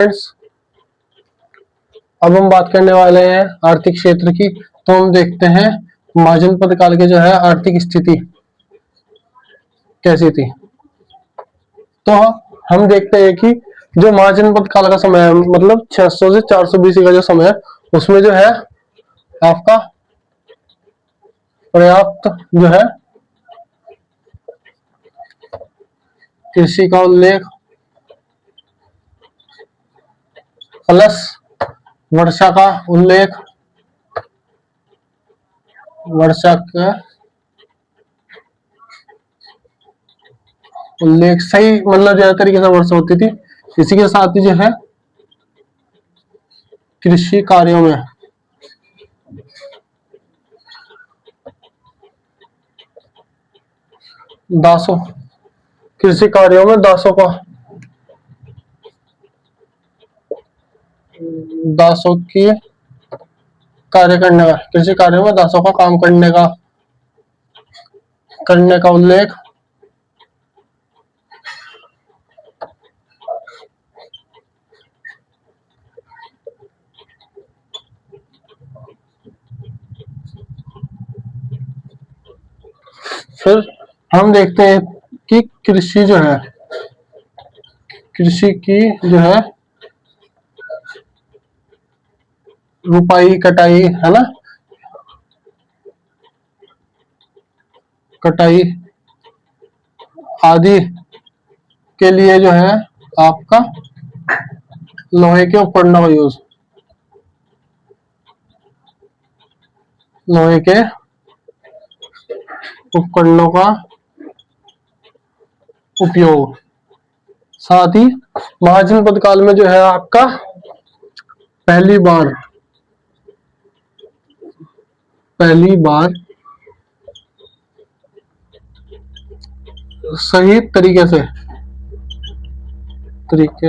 Friends, अब हम बात करने वाले हैं आर्थिक क्षेत्र की। तो हम देखते हैं महाजनपद काल की जो है आर्थिक स्थिति कैसी थी। तो हम देखते हैं कि जो महाजनपद काल का समय है, मतलब 600 से 400 बीसी का जो समय है, उसमें जो है आपका पर्याप्त जो है कृषि का उल्लेख प्लस वर्षा का उल्लेख, वर्षा का उल्लेख सही मतलब ज्यादा तरीके से वर्षा होती थी। इसी के साथ ही जो है कृषि कार्यों में दासों कृषि कार्यों में दासों की कार्य करने का कृषि कार्यों में दासों का काम करने का उल्लेख फिर हम देखते हैं कि कृषि जो है कृषि की जो है रुपाई कटाई है ना, कटाई आदि के लिए जो है आपका लोहे के उपकरणों का यूज, लोहे के उपकरणों का उपयोग। साथ ही महाजनपद काल में जो है आपका पहली बार सही तरीके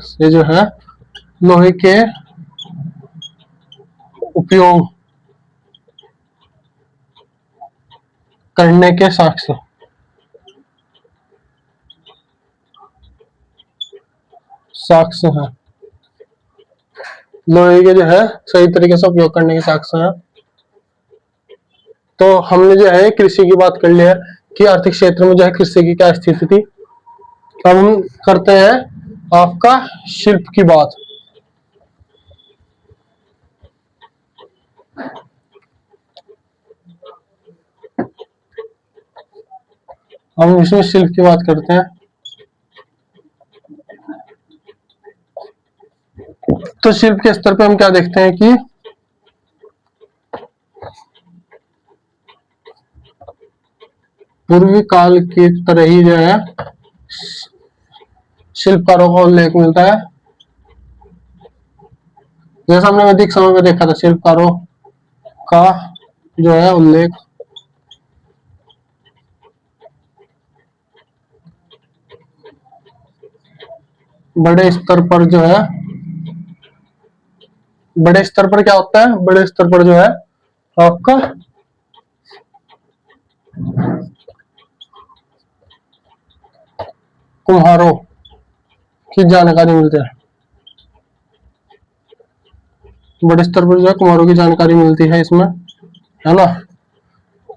से जो है लोहे के उपयोग करने के साक्ष्य है, लोहे के जो है सही तरीके से उपयोग करने के साक्ष्य है। तो हमने जो है कृषि की बात कर लिया है कि आर्थिक क्षेत्र में जो है कृषि की क्या स्थिति थी। अब हम करते हैं आपका शिल्प की बात। हम इसमें शिल्प की बात करते हैं। तो शिल्प के स्तर पे हम क्या देखते हैं कि पूर्वी काल की तरह ही जो है शिल्पकारों का उल्लेख मिलता है। जैसा हमने वैदिक समय में देखा था, शिल्पकारों का जो है उल्लेख बड़े स्तर पर जो है, बड़े स्तर पर क्या होता है, बड़े स्तर पर जो है आपका कुम्हारों की जानकारी मिलती है। बड़े स्तर पर जो है कुम्हारों की जानकारी मिलती है इसमें, है ना।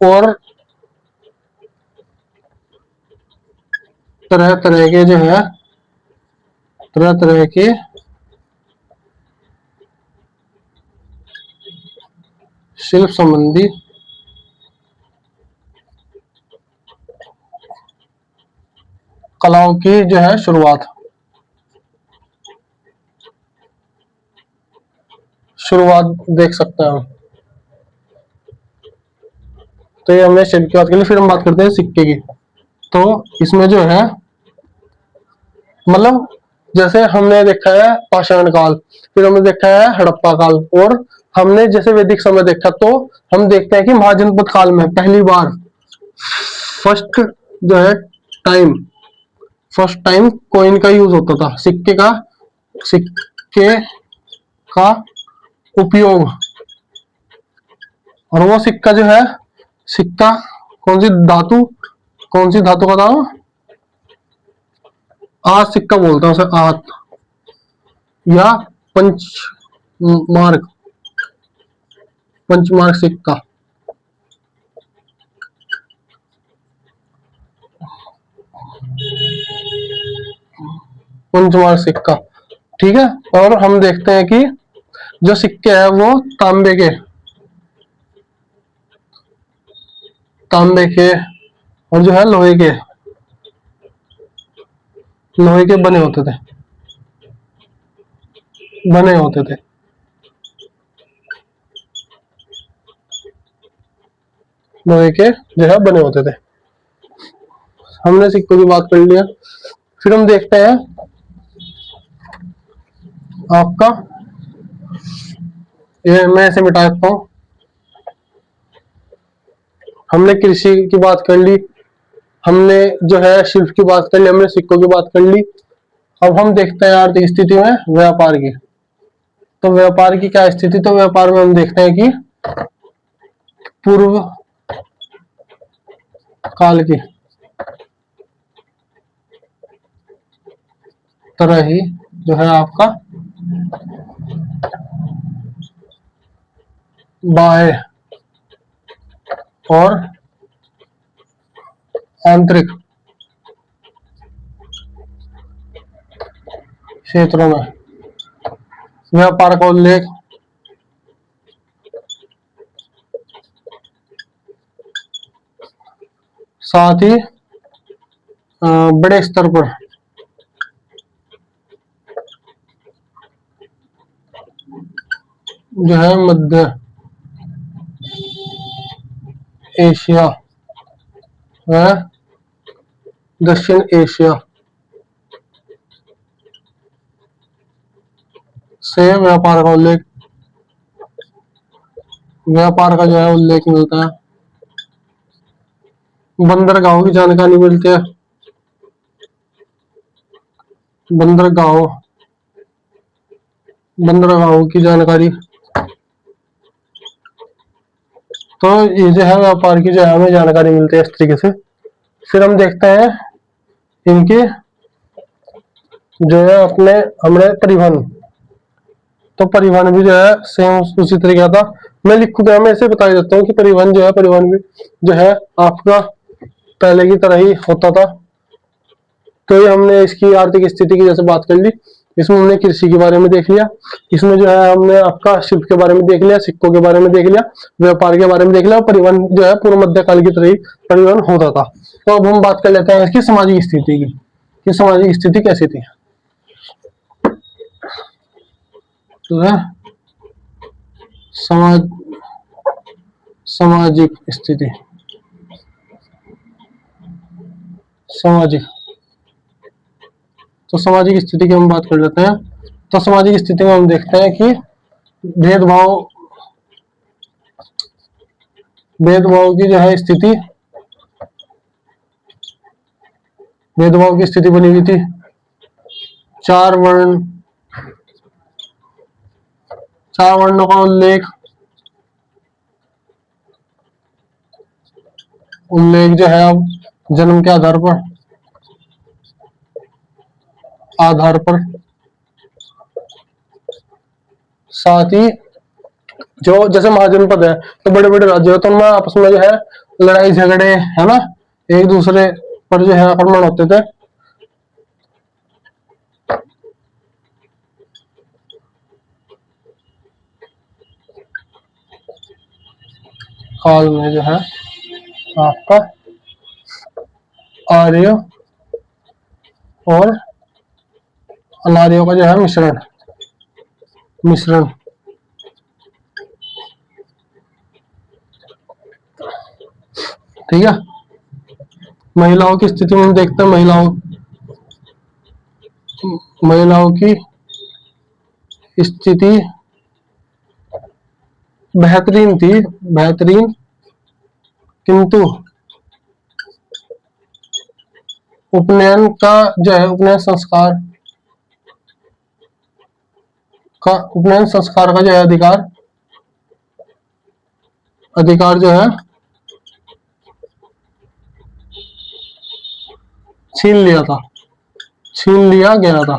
और तरह तरह के जो है तरह तरह के शिल्प संबंधी कलाओं की जो है शुरुआत देख सकते हैं हम। तो ये हमने शिल्प की बात कर ली। फिर हम बात करते हैं सिक्के की। तो इसमें जो है मतलब जैसे हमने देखा है पाषाण काल, फिर हमने देखा है हड़प्पा काल, और हमने जैसे वैदिक समय देखा, तो हम देखते हैं कि महाजनपद काल में पहली बार फर्स्ट जो है टाइम फर्स्ट टाइम कॉइन का यूज होता था, सिक्के का उपयोग। और वो सिक्का जो है, सिक्का कौन सी धातु का था वो? आज सिक्का बोलता हूँ उसे, आज या पंच मार्क, पंचमार्क सिक्का, पंचमार्क सिक्का। ठीक है। और हम देखते हैं कि जो सिक्के हैं वो तांबे के, तांबे के और जो है लोहे के बने होते थे, बने होते थे। लोहे के जो है बने होते थे। हमने सिक्कों की बात कर लिया। फिर हम देखते हैं आपका, ये मैं ऐसे मिटा देता हूँ। हमने कृषि की बात कर ली, हमने जो है शिल्प की बात कर ली, हमने सिक्कों की बात कर ली। अब हम देखते हैं आर्थिक स्थिति में व्यापार की। तो व्यापार की क्या स्थिति, तो व्यापार में हम देखते हैं कि पूर्व काल की तरह ही जो है आपका बाह्य और आंतरिक क्षेत्रों में व्यापार का उल्लेख साथ ही बड़े स्तर पर जो है मध्य एशिया व दक्षिण एशिया से व्यापार का जो है उल्लेख मिलता है। बंदरगाहों की जानकारी मिलती है, बंदरगाहों बंदरगाहों की जानकारी। तो ये जो है व्यापार की जो है हमें जानकारी मिलती है इस तरीके से। फिर हम देखते हैं इनके जो है अपने हमने परिवहन, तो परिवहन भी जो है सेम उसी तरीके था। मैं लिखूंगा, मैं ऐसे बता देता हूँ कि परिवहन जो है, परिवहन भी जो है आपका पहले की तरह ही होता था। तो ये हमने इसकी आर्थिक स्थिति की जैसे बात कर ली, इसमें हमने कृषि के बारे में देख लिया, इसमें जो है हमने आपका शिल्प के बारे में देख लिया, सिक्कों के बारे में देख लिया, व्यापार के बारे में देख लिया, और परिवहन जो है पूर्व मध्यकाल की तरह ही परिवहन होता था। तो अब हम बात कर लेते हैं इसकी सामाजिक स्थिति की, कि सामाजिक स्थिति कैसी थी। तो है समाज सामाजिक स्थिति, सामाजिक, तो सामाजिक स्थिति की हम बात कर लेते हैं। तो सामाजिक स्थिति में हम देखते हैं कि भेदभाव भेदभाव की जो है स्थिति, भेदभाव की स्थिति बनी हुई थी। चार वर्ण, चार वर्णों का उल्लेख उल्लेख जो है अब जन्म के आधार पर साथ ही जो जैसे महाजनपद है, तो बड़े बड़े राज्य है, तो उनमें आपस में जो है लड़ाई झगड़े है ना, एक दूसरे पर जो है आक्रमण होते थे। काल में जो है आपका आर्य और अनार्यों का जो है मिश्रण मिश्रण ठीक है। महिलाओं की स्थिति में हम देखते हैं, महिलाओं की स्थिति बेहतरीन थी, बेहतरीन, किंतु उपनयन का जो है उपनयन संस्कार का जो है अधिकार जो है छीन लिया था, छीन लिया गया था।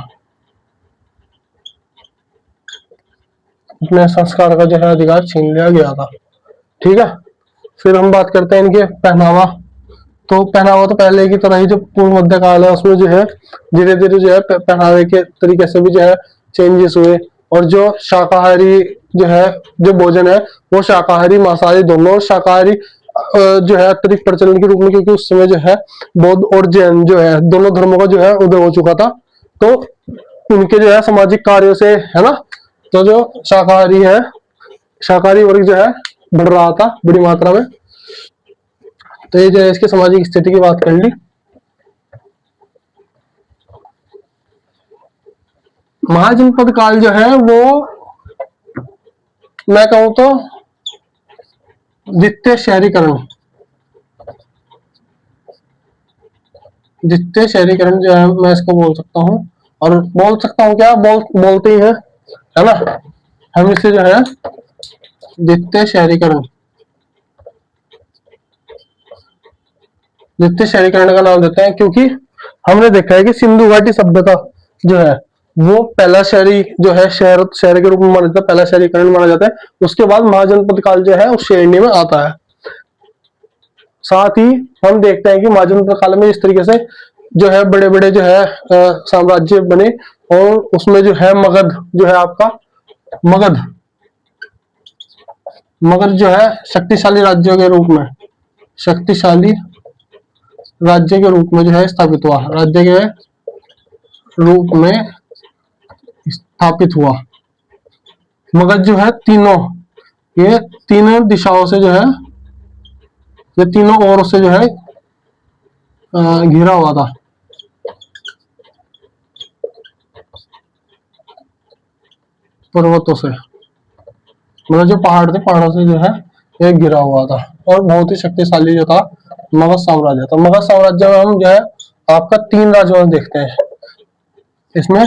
अपने संस्कार का जो है अधिकार छीन लिया गया था। ठीक है, फिर हम बात करते हैं इनके पहनावा। तो पहनावा तो पहले की तरह ही जो पूर्व मध्य काल है उसमें जो है धीरे धीरे जो है पहनावे के तरीके से भी जो है चेंजेस हुए। और जो शाकाहारी जो है, जो भोजन है वो शाकाहारी मांसाहारी दोनों, शाकाहारी जो है अत्यधिक प्रचलन के रूप में, क्योंकि उस समय जो है बौद्ध और जैन जो है दोनों धर्मों का जो है उदय हो चुका था। तो उनके जो है सामाजिक कार्यों से है ना, तो जो शाकाहारी है, शाकाहारी वर्ग जो है बढ़ रहा था बड़ी मात्रा में। तो ये जो है इसकी सामाजिक स्थिति की बात कर ली। महाजनपद काल जो है वो मैं कहूं तो द्वितीय शहरीकरण, द्वितीय शहरीकरण जो है मैं इसको बोल सकता हूँ। और बोल सकता हूँ क्या, बोलते ही है ना, हम इसे जो है द्वितीय शहरीकरण, द्वितीय शहरीकरण का नाम देते हैं, क्योंकि हमने देखा है कि सिंधु घाटी सभ्यता जो है वो पहला शहरी जो है शहर के रूप में माना जाता है, पहला शहरीकरण माना जाता है। उसके बाद महाजनपद काल जो है उस श्रेणी में आता है। साथ ही हम देखते हैं कि महाजनपद काल में इस तरीके से जो है बड़े बड़े जो है साम्राज्य बने। और उसमें जो है मगध जो है आपका, मगध मगध जो है शक्तिशाली राज्यों के रूप में, शक्तिशाली राज्य के रूप में जो है स्थापित हुआ, राज्य के रूप में स्थापित हुआ। मगध जो है तीनों, ये तीनों दिशाओं से जो है, ये तीनों ओर से जो है घिरा हुआ था। पर्वतों से, मतलब जो पहाड़ थे पहाड़ों से जो है ये घिरा हुआ था। और बहुत ही शक्तिशाली जो था मगध साम्राज्य था। मगध साम्राज्य में हम जो है आपका 3 राजवंश देखते हैं इसमें।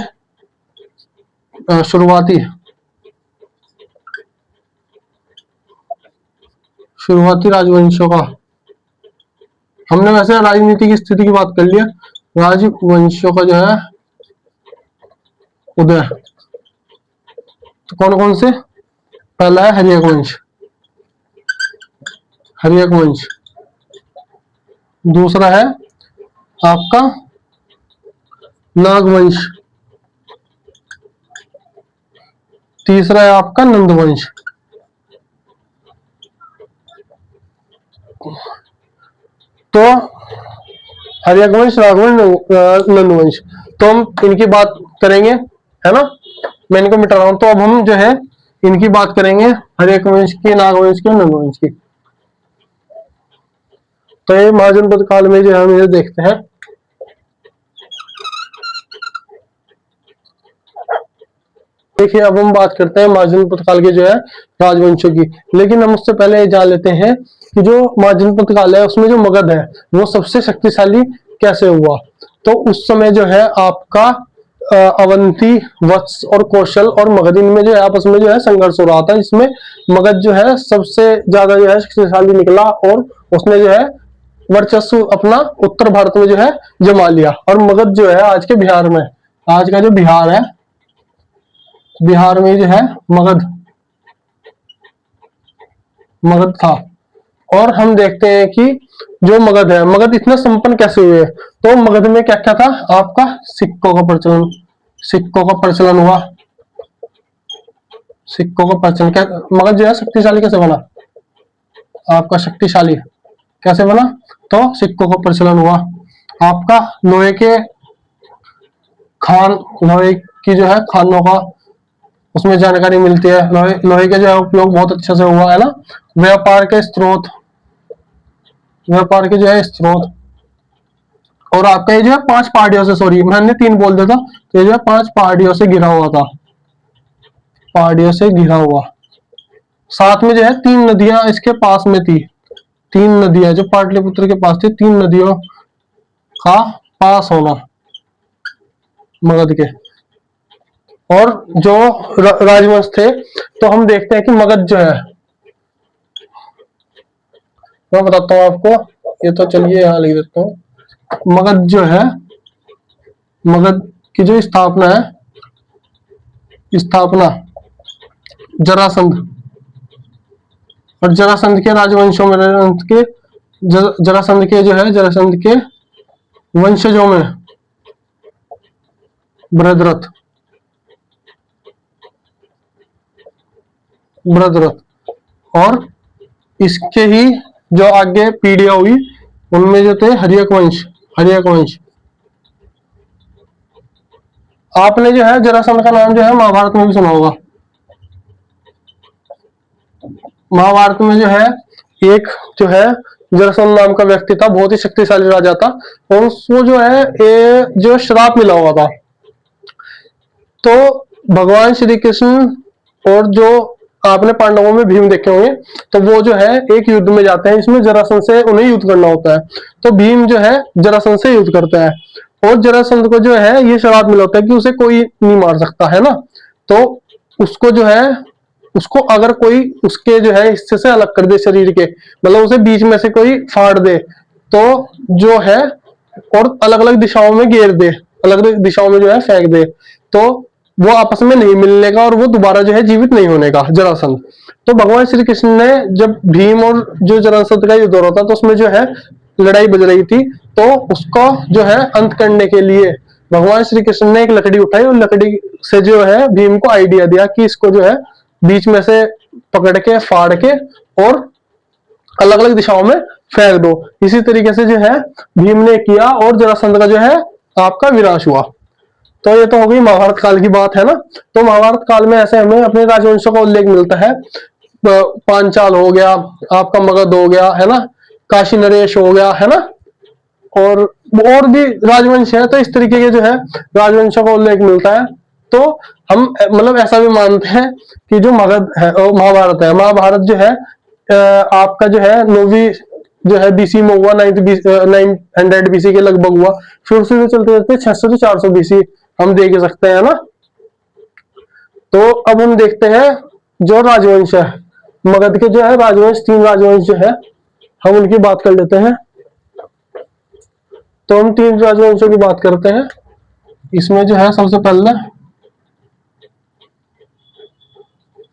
शुरुआती राजवंशों का हमने वैसे राजनीति की स्थिति की बात कर लिया। राजवंशों का जो है उदय, तो कौन कौन से, पहला है हर्यक वंश, हर्यक वंश। दूसरा है आपका नागवंश। तीसरा है आपका नंदवंश। तो हर्यक वंश, नागवंश, नंदवंश, तो हम इनकी बात करेंगे, है ना। मैं इनको मिटा रहा हूं। तो अब हम जो है इनकी बात करेंगे, हर्यक वंश की, नागवंश की, नंदवंश की। तो ये महाजनपद काल में जो हम ये देखते हैं। देखिए अब हम बात करते हैं महाजनपद काल के जो है राजवंशों की। लेकिन हम उससे पहले ये जान लेते हैं कि जो महाजनपद काल है उसमें जो मगध है वो सबसे शक्तिशाली कैसे हुआ। तो उस समय जो है आपका अवंती, वत्स और कौशल और मगध, इनमें जो है आपस में जो है संघर्ष हो रहा था। इसमें मगध जो है सबसे ज्यादा जो है शक्तिशाली निकला और उसने जो है वर्चस्व अपना उत्तर भारत में जो है जमा लिया। और मगध जो है आज के बिहार में, आज का जो बिहार है, बिहार में जो है मगध, मगध था। और हम देखते हैं कि जो मगध है, मगध इतना संपन्न कैसे हुए। तो मगध में क्या क्या था आपका, सिक्कों का प्रचलन, सिक्कों का प्रचलन हुआ। सिक्कों का प्रचलन क्या, मगध जो है शक्तिशाली कैसे बना, आपका शक्तिशाली कैसे बना, तो सिक्कों का प्रचलन हुआ। आपका लोहे के खान, लोहे की जो है खानों का उसमें जानकारी मिलती है। लोहे का जो है उपयोग बहुत अच्छे से हुआ, है ना। व्यापार के स्रोत, व्यापार के जो है स्रोत। और आपका ये जो है 5 पहाड़ियों से, सॉरी मैंने 3 बोल दिया था, तो ये जो है 5 पहाड़ियों से घिरा हुआ था, पहाड़ियों से घिरा हुआ। साथ में जो है 3 नदियां इसके पास में थी, 3 नदियां जो पाटलिपुत्र के पास थी, 3 नदियों का पास होना मगध के। और जो राजवंश थे, तो हम देखते हैं कि मगध जो है, मैं बताता हूँ आपको, ये तो चलिए यहाँ लिख देता हूँ। मगध जो है, मगध की जो स्थापना है, स्थापना जरासंध, और जरासंध के राजवंशों में के जरासंध के जो है जरासंध के वंशजों में बृहद्रथ, बृहद्रथ, और इसके ही जो आगे पीढ़ियां हुई उनमें जो थे हर्यक वंश, हर्यक वंश। आपने जो है जरासंध का नाम जो है महाभारत में भी सुना होगा। महाभारत में जो है एक जो है जरासंध नाम का व्यक्ति था, बहुत ही शक्तिशाली राजा था, और उसको जो है जो श्राप मिला हुआ था। तो भगवान श्री कृष्ण और जो आपने पांडवों में भीम देखे होंगे, तो वो जो है एक युद्ध में जाते हैं, इसमें जरासंध से उन्हें युद्ध करना होता है। तो भीम जो है जरासंध से युद्ध करता है, और जरासंध को जो है ये श्राप मिला होता है कि उसे कोई नहीं मार सकता है ना। तो उसको जो है, उसको अगर कोई उसके जो है हिस्से से अलग कर दे शरीर के, मतलब उसे बीच में से कोई फाड़ दे, तो जो है और अलग अलग दिशाओं में घेर दे, अलग अलग दिशाओं में जो है फेंक दे, तो वो आपस में नहीं मिलने का और वो दोबारा जो है जीवित नहीं होने का जरासंध। तो भगवान श्री कृष्ण ने जब भीम और जो जरासंध का युद्ध हो रहा था, तो उसमें जो है लड़ाई बज रही थी, तो उसको जो है अंत करने के लिए भगवान श्री कृष्ण ने एक लकड़ी उठाई, और लकड़ी से जो है भीम को आइडिया दिया कि इसको जो है बीच में से पकड़ के फाड़ के और अलग अलग दिशाओं में फेंक दो। इसी तरीके से जो है भीम ने किया, और जरासंध का जो है आपका विनाश हुआ। तो ये तो हो गई महाभारत काल की बात है ना। तो महाभारत काल में ऐसे हमें अपने राजवंशों का उल्लेख मिलता है। पांचाल हो गया, आपका मगध हो गया है ना, काशी नरेश हो गया है ना, और भी राजवंश है। तो इस तरीके के जो है राजवंशों का उल्लेख मिलता है। तो हम मतलब ऐसा भी मानते हैं कि जो मगध है महाभारत है, महाभारत जो है आपका जो है 9वीं जो है बीसी में हुआ, 900 बीसी के लगभग हुआ, फिर उसी से चलते चलते 600 से 400 बीसी हम देख सकते हैं ना। तो अब हम देखते हैं जो राजवंश है मगध के, जो है राजवंश, 3 राजवंश जो है हम उनकी बात कर लेते हैं। तो हम 3 राजवंशों की बात करते हैं। इसमें जो है सबसे पहले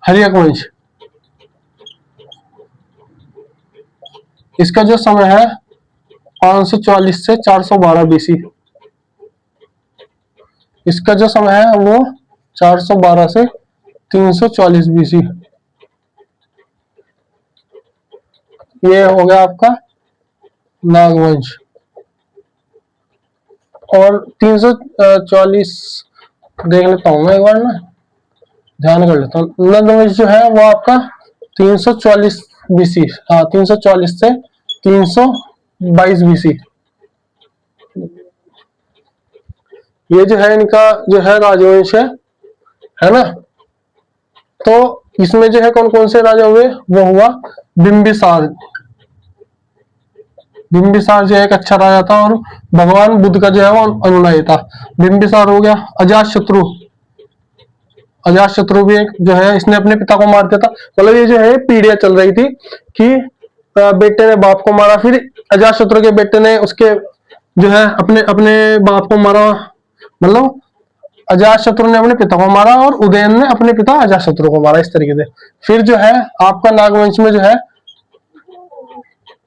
हर्यक वंश, इसका जो समय है 540 से 412 बीसी। इसका जो समय है वो 412 से 340 बीसी। ये हो गया आपका नागवंश। और 340 देख लेता हूं मैं एक बार ना, ध्यान कर लेता हूँ। नंदवंश जो है वो आपका 340 बीसी, हाँ 340 से 322 बीसी। ये जो है इनका जो है राजवंश है ना। तो इसमें जो है कौन कौन से राजा हुए, वो हुआ बिंबिसार। बिंबिसार जो है एक अच्छा राजा था, और भगवान बुद्ध का जो है वो अनुयायी था। बिंबिसार हो गया। अजातशत्रु, अजातशत्रु भी एक जो है, इसने अपने पिता को मार दिया था। मतलब ये जो है पीढ़ियां चल रही थी कि बेटे ने बाप को मारा, फिर अजातशत्रु के बेटे ने उसके जो है अपने अपने बाप को मारा। मतलब अजातशत्रु ने अपने पिता को मारा और उदयन ने अपने पिता अजातशत्रु को मारा, इस तरीके से। फिर जो है आपका नागवंश में जो है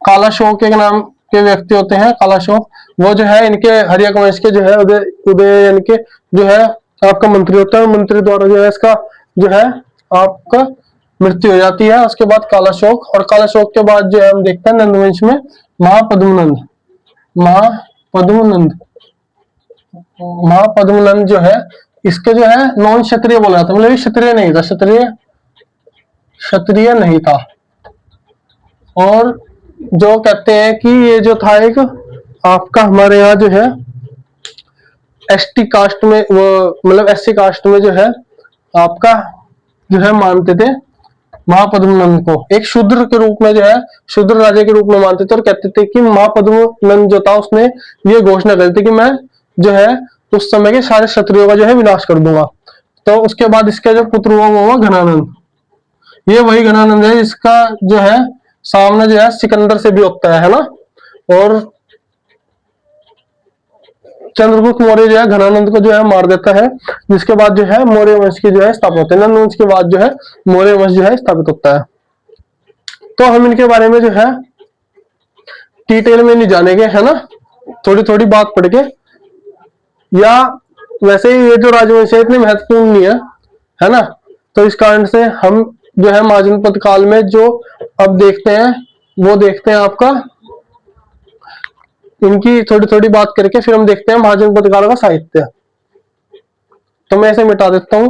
कालाशोक के नाम के व्यक्ति होते हैं। कालाशोक वो जो है इनके हर्यक वंश के जो है उदयन के जो है आपका मंत्री होता है। मंत्री द्वारा जो है इसका जो है आपका मृत्यु हो जाती है। उसके बाद कालाशोक, और कालाशोक के बाद जो है हम देखते हैं नंदवंश में महापद्मनंद। महापद्मनंद, महापद्मनंद जो है इसके जो है नॉन क्षत्रिय बोला जाता है, मतलब क्षत्रिय नहीं था, क्षत्रिय क्षत्रिय नहीं था। और जो कहते हैं कि ये जो था एक आपका हमारे यहाँ जो है एसटी कास्ट में, वो मतलब एससी कास्ट में जो है आपका जो है मानते थे महापद्मनंद को एक शूद्र के रूप में, जो है शूद्र राजा के रूप में मानते थे, और कहते थे कि महापद्मनंद जो था उसने ये घोषणा करी थी कि मैं जो है उस समय के सारे क्षत्रियों का जो है विनाश कर दूंगा। तो उसके बाद इसका जो पुत्र हुआ वो हुआ घनानंद। ये वही घनानंद है जिसका जो है सामने जो है सिकंदर से भी होता है ना। और चंद्रगुप्त मौर्य जो है घनानंद को जो है मार देता है, जिसके बाद जो है मौर्य वंश की जो है स्थापना होती है। नंद वंश के बाद जो है मौर्य वंश जो है स्थापित होता है। तो हम इनके बारे में जो है डिटेल में नहीं जानेंगे, है ना, थोड़ी थोड़ी बात पढ़ के। या वैसे ही ये जो राजवंश है इतने महत्वपूर्ण नहीं है ना। तो इस कारण से हम जो है महाजनपद काल में जो अब देखते हैं वो देखते हैं आपका, इनकी थोड़ी थोड़ी बात करके फिर हम देखते हैं महाजनपद काल का साहित्य। तो मैं इसे मिटा देता हूं।